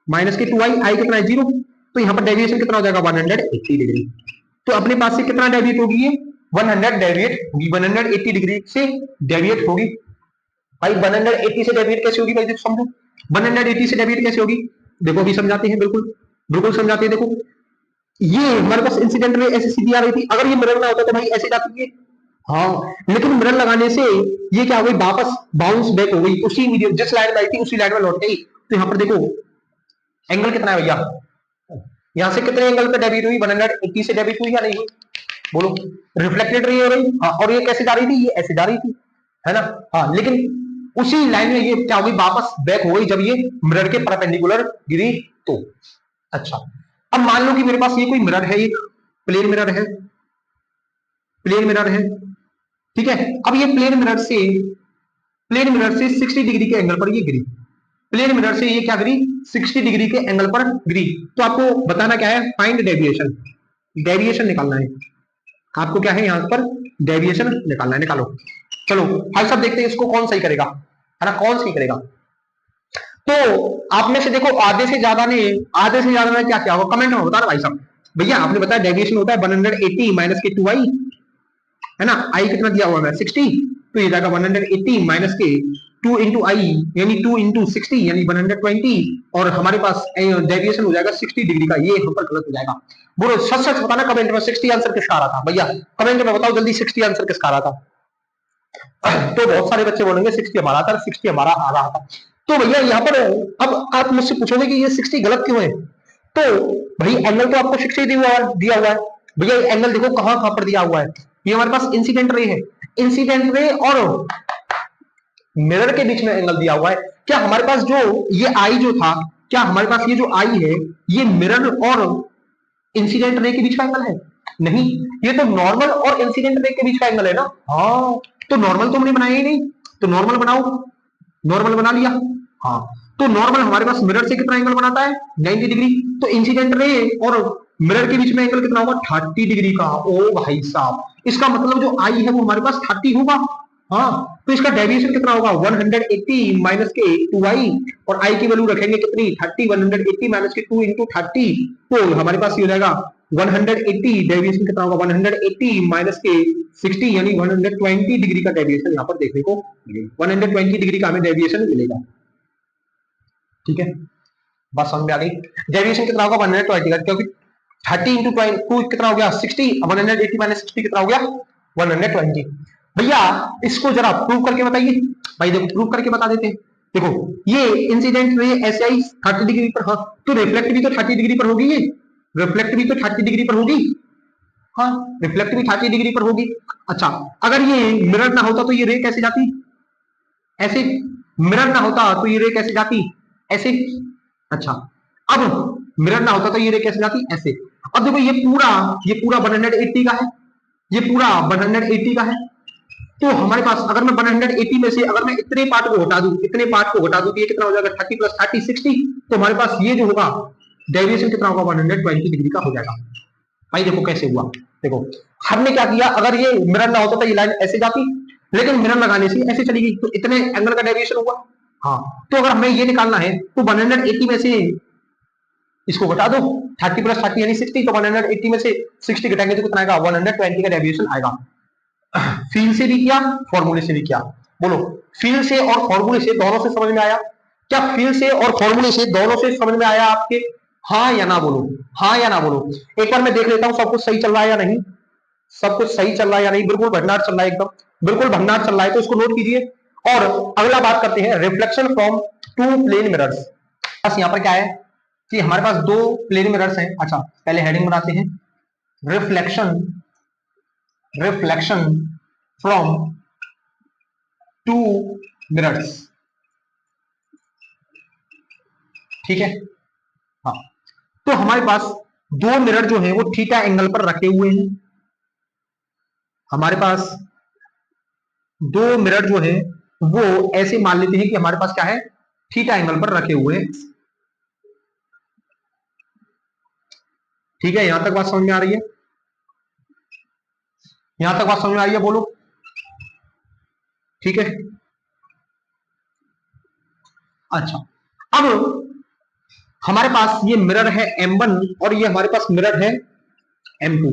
माइनस के 2i, आई कितना है 0, तो यहाँ पर डेविएशन कितना हो जाएगा 180 डिग्री। तो अपने पास से कितना डेविएट होगी ये 100 डेविएट होगी, 180 डिग्री से डेविएट होगी। भाई 180 से डेविएट कैसे होगी भाई, देखो समझो 180 से डेविएट कैसे होगी, देखो अभी समझाते हैं, बिल्कुल बिल्कुल समझाते हैं। देखो ये हमारे पास इंसिडेंट में ऐसे सीधी आ रही थी, अगर ये मिरर ना होता तो भाई ऐसे जाती है, हाँ, लेकिन मिरर लगाने से ये क्या हो गई वापस बाउंस बैक हो गई, उसी मीडियम जिस लाइन में आई थी उसी लाइन में लौट गई। तो यहाँ पर देखो एंगल कितना है भैया, यहां से कितने एंगल पे डेबिट हुई 180 से डेबिट हुई या नहीं हुई, बोलो रिफ्लेक्टेड रही हो रही, हाँ, और ये कैसे जा रही थी, ये ऐसे जा रही थी, है ना, हाँ, लेकिन उसी लाइन में ये क्या हो गई वापस बैक हो गई जब ये मिरर के परपेंडिकुलर गिरी तो। अच्छा, अब मान लो कि मेरे पास ये कोई मिरर है, एक प्लेन मिरर है, प्लेन मिरर है, ठीक है। अब ये प्लेन मिरर से 60 डिग्री के एंगल पर ये गिरी, प्लेन मिरर से ये क्या गिरी 60 डिग्री के एंगल पर गिरी। तो आपको बताना क्या है, फाइंड डेविएशन, डेविएशन निकालना है आपको, क्या है यहां पर डेविएशन निकालना है, निकालो। चलो भाई साहब देखते हैं इसको कौन सही करेगा, है ना, कौन सही करेगा। तो आप में से देखो आधे से ज्यादा ने क्या क्या होगा कमेंट में बता, भाई साहब भैया आपने बताया डेविएशन होता है 180 माइनस के 2i, है ना, आई कितना दिया हुआ है 60, तो ये जाएगा 180 माइनस के 2 इंटू आई यानी 2 इंटू 60 यानी 120, और हमारे पास डेविएशन हो जाएगा 60 डिग्री का, ये यहाँ पर गलत हो जाएगा। बोलो सच सच बताना कमेंट में 60 आंसर किसका आ रहा था, भैया कमेंट में बताओ जल्दी 60 आंसर किसका आ रहा था। तो बहुत सारे बच्चे बोलेंगे 60 हमारा था, 60 हमारा आ रहा था। तो भैया यहाँ पर अब आप मुझसे पूछोगे कि ये 60 गलत क्यों है, तो भाई एंगल तो आपको 60 दिया हुआ है, भैया एंगल देखो कहां कहां पर दिया हुआ है, ये हमारे पास इंसिडेंट रे है, इंसिडेंट रे और मिरर के बीच में एंगल दिया हुआ है। क्या हमारे पास जो ये आई जो था, क्या हमारे पास ये जो आई है ये मिरर और इंसिडेंट रे के बीच का एंगल है, नहीं, ये तो नॉर्मल और इंसिडेंट रे के बीच का एंगल है ना, हाँ, तो नॉर्मल तो हमने बनाया ही नहीं, तो नॉर्मल बनाओ, नॉर्मल बना लिया, हाँ, तो नॉर्मल हमारे पास मिरर से कितना एंगल बनाता है 90 डिग्री, तो इंसिडेंट रे और मिरर के बीच में एंगल कितना होगा 30 डिग्री का, ओ भाई साहब, इसका मतलब जो आई है वो हमारे पास 30 होगा, हाँ, तो इसका डेविएशन कितना होगा 180 माइनस के 2i, और आई की वैल्यू रखेंगे कितनी 30, 180 माइनस के 2 इंटू 30, तो हमारे पास ये हो जाएगा 180, डेविएशन कितना होगा 180 माइनस के 60 यानी 120 डिग्री का डेविएशन यहाँ पर देखने को मिलेगा, 120 डिग्री का हमें डेविएशन मिलेगा, ठीक है। बात समझ में आ गई। डेविएशन कितना होगा 120 का, क्योंकि 30 इंटू 2 कितना हो गया 60, 180 माइनस 60 कितना हो गया 120। भैया इसको जरा प्रूव करके बताइए। भाई देखो प्रूव करके बता देते हैं। देखो ये इंसिडेंट रे ऐसे आई 30 डिग्री पर, हाँ तो रिफ्लेक्ट भी तो 30 डिग्री पर होगी, ये रिफ्लेक्ट भी तो 30 डिग्री पर होगी, हाँ रिफ्लेक्ट भी 30 डिग्री पर होगी। अच्छा अगर ये मिरर ना होता तो ये रे कैसे जाती, ऐसे, मिरर ना होता तो ये रे कैसे जाती, ऐसे। अच्छा अब मिरर ना होता तो ये रे कैसे जाती, ऐसे। अब देखो ये पूरा 180 का है, ये पूरा 180 का है, तो हमारे पास अगर मैं 180 में से अगर मैं इतने पार्ट को हटा दूं, इतने पार्ट को हटा दूं तो ये कितना हो जाएगा 30 प्लस 30 60, तो हमारे पास ये जो होगा डेविएशन कितना होगा 120 डिग्री का हो जाएगा। भाई देखो कैसे हुआ, देखो हमने क्या किया, अगर ये मिरर ना होता तो ये लाइन ऐसे जाती, लेकिन मिरर लगाने से ऐसे चली गई, तो इतने एंगल का डेविएशन हुआ। हाँ तो अगर हमें ये निकालना है तो 180 में से इसको घटा दो, 30 प्लस 30 यानी 60, तो 180 में से 60 घटाएंगे तो कितना आएगा 120 का डेविएशन आएगा। फील से भी किया, फॉर्मूले से भी किया, बोलो फील से और फॉर्मूले से दोनों से समझ में आया क्या, फील से और फॉर्मूले से दोनों से समझ में आया आपके, हाँ या ना बोलो, हाँ या ना बोलो। एक बार मैं देख लेता हूं सब कुछ सही चल रहा है या नहीं, सब कुछ सही चल रहा है या नहीं, बिल्कुल भंडार चल रहा है, एकदम बिल्कुल भंडार चल रहा है, तो इसको नोट कीजिए। और अगला बात करते हैं reflection from two plane mirrors. बस यहां पर क्या है कि हमारे पास दो प्लेन मिरर्स हैं। अच्छा पहले हेडिंग बनाते हैं, reflection, reflection from two mirrors, ठीक है। हाँ तो हमारे पास दो मिरर जो है वो थीटा एंगल पर रखे हुए हैं, हमारे पास दो मिरर जो है वो ऐसे मान लेते हैं कि हमारे पास क्या है थीटा एंगल पर रखे हुए हैं, ठीक है। यहां तक बात समझ में आ रही है, यहां तक बात समझ में आ रही है, बोलो ठीक है। अच्छा अब हमारे पास ये मिरर है M1 और ये हमारे पास मिरर है M2,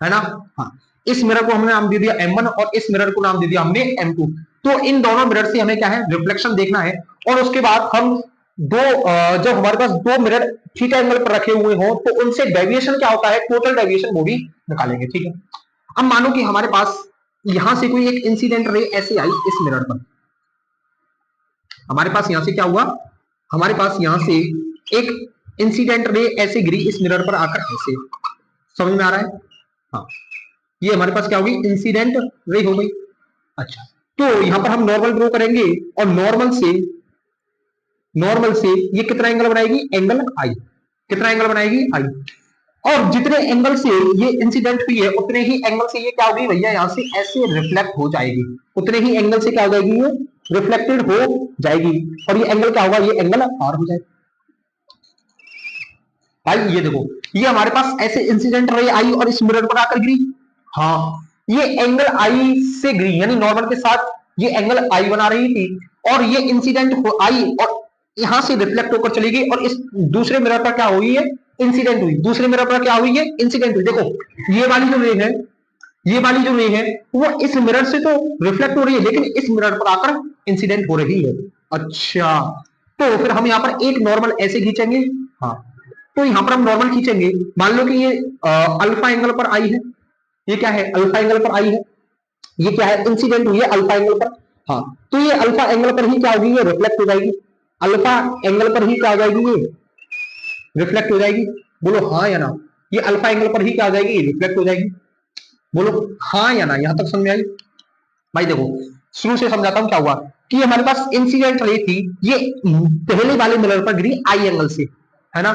है ना। हाँ इस मिरर को हमने नाम दे दिया M1 और इस मिरर को नाम दे दिया हमने M2। तो इन दोनों मिरर से हमें क्या है रिफ्लेक्शन देखना है, और उसके बाद हम जब हमारे पास दो मिरर थीटा एंगल पर रखे हुए हो तो उनसे डेविएशन क्या होता है, टोटल डेविएशन वो भी निकालेंगे, ठीक है। अब मानो कि हमारे पास यहां से कोई एक इंसिडेंट रे ऐसे आई इस मिरर पर, हमारे पास यहां से क्या हुआ, हमारे पास यहां से एक इंसिडेंट रे ऐसे गिरी इस मिरर पर आकर ऐसे, समझ में आ रहा है। हाँ ये हमारे पास क्या होगी इंसिडेंट रे हो गई। अच्छा तो यहां पर हम नॉर्मल ड्रॉ करेंगे और नॉर्मल से ये कितना एंगल बनाएगी, एंगल आई, कितना एंगल बनाएगी आई, और जितने एंगल से ये इंसिडेंट हुई है उतने ही एंगल से ये क्या होगी भैया यहाँ से ऐसे रिफ्लेक्ट हो जाएगी, उतने ही एंगल से क्या हो जाएगी ये रिफ्लेक्टेड हो जाएगी, और ये एंगल क्या होगा, ये एंगल आर हो जाएगा। भाई ये देखो ये हमारे पास ऐसे इंसिडेंट रे आई और इस मिरर पर आकर गिरी, हाँ ये एंगल आई से गिरी यानी नॉर्मल के साथ ये एंगल आई बना रही थी, और ये इंसिडेंट आई और यहां से रिफ्लेक्ट होकर चली गई, और इस दूसरे मिरर पर क्या हुई है इंसिडेंट हुई, दूसरे मिरर पर क्या हुई है इंसिडेंट हुई। देखो ये वाली जो रे है, ये वाली जो रे है वो इस मिरर से तो रिफ्लेक्ट हो रही है लेकिन इस मिरर पर आकर इंसिडेंट हो रही है। अच्छा तो फिर हम यहाँ पर एक नॉर्मल ऐसे खींचेंगे, हाँ तो यहां पर हम नॉर्मल खींचेंगे, मान लो कि ये अल्फा एंगल पर आई है, ये क्या है अल्फा एंगल पर आई है, ये क्या है इंसिडेंट हुई है अल्फा एंगल पर, हाँ तो ये अल्फा एंगल पर ही क्या होगी ये रिफ्लेक्ट हो जाएगी, अल्फा एंगल पर ही क्या हो जाएगी ये रिफ्लेक्ट हो जाएगी, बोलो हाँ या ना, ये अल्फा एंगल पर ही क्या हो जाएगी रिफ्लेक्ट हो जाएगी, बोलो हाँ या ना, यहां तक समझ में आई। भाई देखो शुरू से समझाता हूं क्या हुआ कि हमारे पास इंसिडेंट रे थी, ये पहले वाले मिरर पर गिरी आई एंगल से, है ना।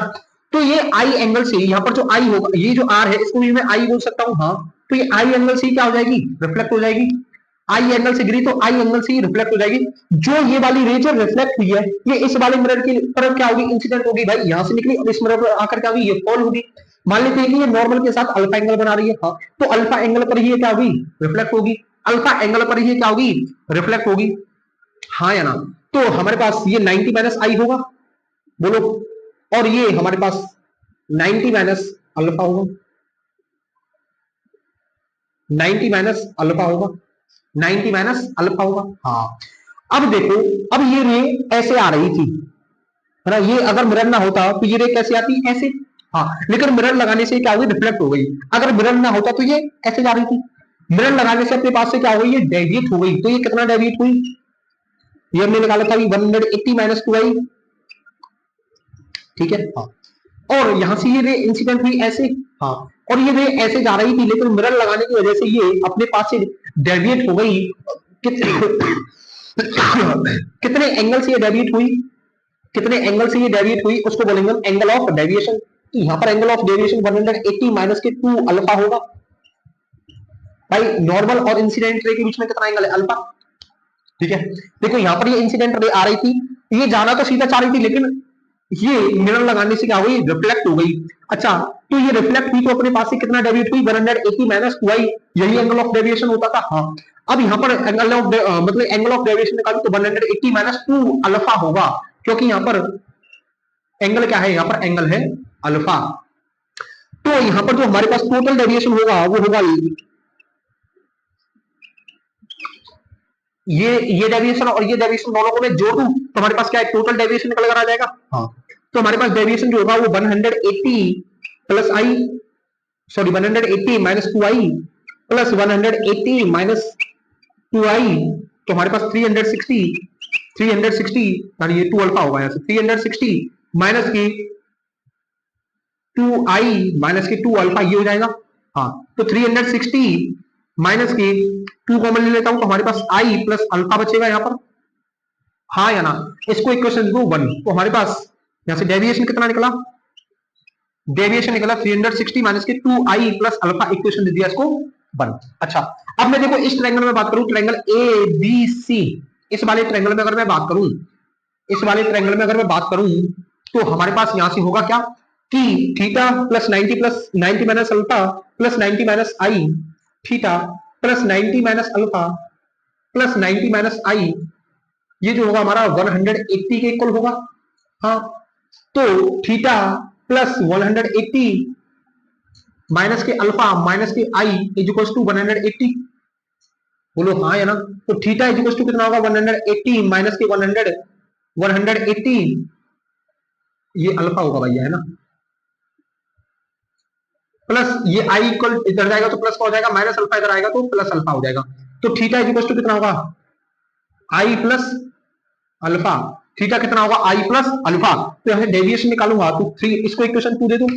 तो ये आई एंगल से यहाँ पर जो आई होगा, ये जो आर है इसको भी मैं आई बोल सकता हूँ, हाँ तो ये आई एंगल से क्या हो जाएगी रिफ्लेक्ट हो जाएगी, आई एंगल से गिरी तो आई एंगल से ही रिफ्लेक्ट हो जाएगी। जो ये वाली रे जो रिफ्लेक्ट हुई है ये इस वाले मिरर की तरफ क्या होगी इंसिडेंट होगी, भाई यहाँ से निकली और इस मिरर पर आकर क्या होगी ये फॉल होगी। मान लेते हैं कि ये नॉर्मल के साथ अल्फा एंगल बना रही है, हाँ तो अल्फा एंगल पर ही क्या होगी रिफ्लेक्ट होगी, अल्फा एंगल पर ही क्या होगी रिफ्लेक्ट होगी, हाँ या ना। तो हमारे पास ये 90 माइनस आई होगा, बोलो, और ये हमारे पास 90 माइनस अल्फा होगा, 90 माइनस अल्फा होगा, 90 माइनस अल्फा होगा, हाँ। अब देखो अब ये रे ऐसे आ रही थी, है ना। ये अगर मिरर ना होता तो ये रे कैसे आती, ऐसे। हाँ, लेकिन मिरर लगाने से क्या हुई, रिफ्लेक्ट हो गई। अगर मिरर ना होता तो ये ऐसे जा रही थी। मिरर लगाने से अपने पास से क्या हो गई, ये डेविएट हो गई। तो ये कितना डेविएट हुई, ये हमने निकाला था 180 माइनस 2i। ठीक है। हाँ, और यहां से ये रे इंसिडेंट हुई ऐसे। हाँ, और ये रे ऐसे जा रही थी, लेकिन मिरर लगाने की वजह से ये अपने पास से डेविएट हो गई। कितने कितने एंगल से ये डेविएट हुई, कितने एंगल से ये डेविएट हुई, उसको बोलेंगे हम एंगल ऑफ डेविएशन। तो यहाँ पर एंगल ऑफ डेविएशन 180 माइनस के 2 अल्फा होगा। भाई नॉर्मल और इंसिडेंट रे के बीच में कितना एंगल है, अल्फा। ठीक है, देखो यहाँ पर ये इंसिडेंट रे आ रही थी, ये जाना तो सीधा चाह रही थी, लेकिन ये मिरर लगाने से क्या हुई, रिफ्लेक्ट हो गई। अच्छा, तो ये रिफ्लेक्ट हुई तो अपने पास से कितना डेविएट हुई, 180 माइनस 2i। यही एंगल ऑफ डेविएशन होता था। हाँ, अब यहाँ पर एंगल ऑफ मतलब एंगल ऑफ डेविएशन निकालू तो 180 माइनस 2 अल्फा होगा, क्योंकि यहाँ पर एंगल क्या है, यहाँ पर एंगल है अल्फा। तो यहाँ पर जो हमारे पास टोटल डेविएशन होगा वो होगा ये डेविएशन और ये डेविएशन दोनों को मैं जोड़ दूं तो हमारे पास क्या है, टोटल डेविएशन निकल कर आ जाएगा। हाँ, तो हमारे पास डेविएशन जो होगा वो 180 plus i, sorry 180 minus 2i plus 180 minus 2i, तो हमारे पास 360 यानी ये 2 अल्फा होगा, यहाँ से 360 माइनस की 2i माइनस की 2 अल्फा, ये हो जाएगा। हाँ, तो 360 माइनस की 2 कॉमन ले लेता हूं तो हमारे पास i प्लस अल्फा बचेगा यहाँ पर। हाँ या ना, इसको इक्वेशन दो 1, तो हमारे पास यहां से डेविएशन कितना निकला, डेविएशन निकला 360 माइनस के 2i प्लस अल्फा, इक्वेशन दे दिया इसको 1। अच्छा, अब मैं देखो इस ट्रायंगल में बात करूं, ट्रायंगल ए बी सी, इस वाले ट्रायंगल में अगर मैं बात करूं, इस वाले ट्रायंगल में अगर मैं बात करूं तो हमारे पास यहां से होगा क्या कि theta plus 90 minus alpha plus 90 minus i, theta plus 90 minus alpha plus 90 minus i, ये जो होगा हमारा 180 के इक्वल होगा। हाँ, तो थीटा प्लस 180 माइनस के अल्फा माइनस के आई इज इक्वल टू 180। बोलो हाँ या ना। तो थीटा इज इक्वल टू कितना होगा, 180 माइनस के 180, ये अल्फा होगा भैया, है ना, प्लस ये आई इक्वल इधर जाएगा तो प्लस का हो जाएगा, माइनस अल्फा इधर आएगा तो प्लस अल्फा हो जाएगा। तो थीटा इज इक्वल टू कितना होगा, आई प्लस अल्फा। थीटा कितना होगा, आई प्लस अल्फा। तो यहां डेविएशन निकालूंगा तो 3, इसको इक्वेशन 2 दे दूं।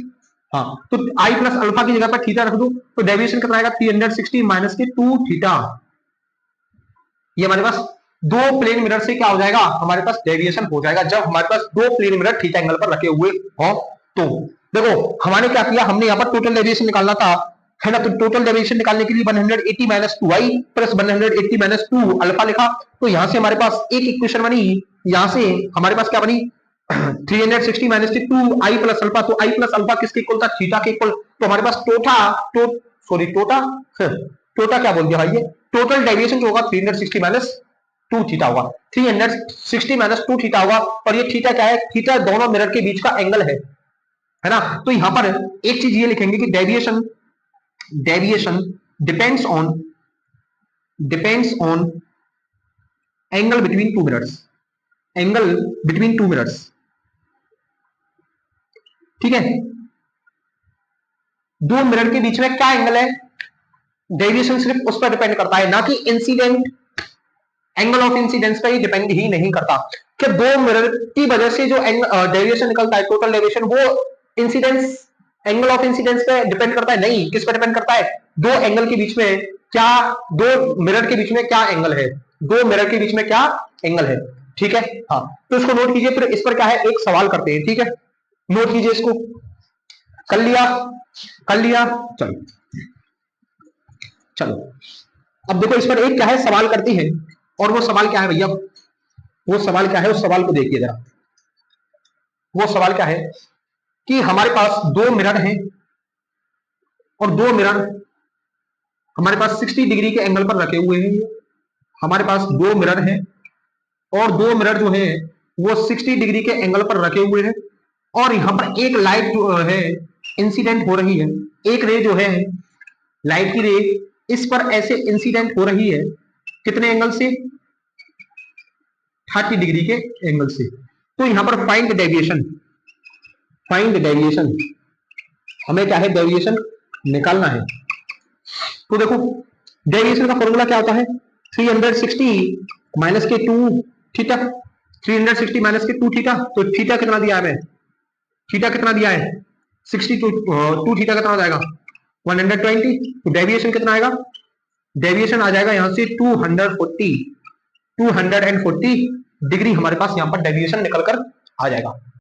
हाँ, तो आई प्लस अल्फा की जगह पर थीटा रख दूं तो डेविएशन कितना आएगा, 360 माइनस के 2 थीटा। ये हमारे पास दो प्लेन मिरर से क्या हो जाएगा, हमारे पास डेविएशन हो जाएगा जब हमारे पास दो प्लेन मिरर थीटा एंगल पर रखे हुए हो। तो देखो हमने क्या किया, हमने यहाँ पर टोटल डेविएशन निकालना था, है ना। तो टोटल डेविएशन निकालने के लिए 180 minus 2i plus 180 minus 2 alpha लिखा। तो यहां से हमारे पास एक इक्वेशन बनी, यहां से हमारे पास क्या बनी, 360 माइनस 2i प्लस अल्फा। तो i प्लस अल्फा किसके इक्वल था, थीटा के इक्वल। तो हमारे पास टोटा क्या बोल दिया भाई, ये टोटल डेविएशन जो होगा 360 माइनस 2 थीटा होगा, 360 माइनस 2 थीटा होगा। और ये थीटा क्या है, थीटा दोनों मिरर के बीच का एंगल है ना। तो यहां पर एक चीज ये लिखेंगे कि deviation depends on angle between two mirrors, angle between two mirrors. ठीक है, दो मिरर के बीच में क्या एंगल है, डेविएशन सिर्फ उस पर डिपेंड करता है, ना कि इंसिडेंट एंगल ऑफ इंसिडेंस पर डिपेंड ही नहीं करता। कि दो मिरर की वजह से जो डेविएशन निकलता है, टोटल डेविएशन, वो इंसिडेंस एंगल ऑफ इंसिडेंस पे डिपेंड करता है, नहीं, किस पे डिपेंड करता है, दो एंगल के बीच में क्या, दो मिरर के बीच में क्या एंगल है, दो मिरर के बीच में क्या एंगल है। ठीक है। हाँ, तो इसको नोट कीजिए, फिर इस पर क्या है, एक सवाल करते हैं। ठीक है, नोट कीजिए इसको, कर लिया, कर लिया, चलो चलो। अब देखो इस पर एक क्या है, सवाल करती है, और वो सवाल क्या है भैया, वो सवाल क्या है, उस सवाल को देखिए जरा। वो सवाल क्या है कि हमारे पास दो मिरर हैं, और दो मिरर हमारे पास 60 डिग्री के एंगल पर रखे हुए हैं। हमारे पास दो मिरर हैं, और दो मिरर जो है वो 60 डिग्री के एंगल पर रखे हुए हैं, और यहां पर एक लाइट जो है इंसिडेंट हो रही है, एक रे जो है लाइट की रे इस पर ऐसे इंसिडेंट हो रही है, कितने एंगल से, 30 डिग्री के एंगल से। तो यहां पर फाइंड डेविएशन, हमें क्या है, डेविएशन निकालना है। तो देखो डेविएशन का फॉर्मूला क्या होता है, 360 माइनस के 2 थीटा, 360 माइनस के 2 थीटा। तो थीटा कितना दिया है, थीटा कितना दिया है 62, 2 थीटा कितना हो जाएगा 120। तो डेविएशन कितना आएगा, डेविएशन आ जाएगा यहां से 240 डिग्री हमारे पास यहां पर डेविएशन निकल कर आ जाएगा।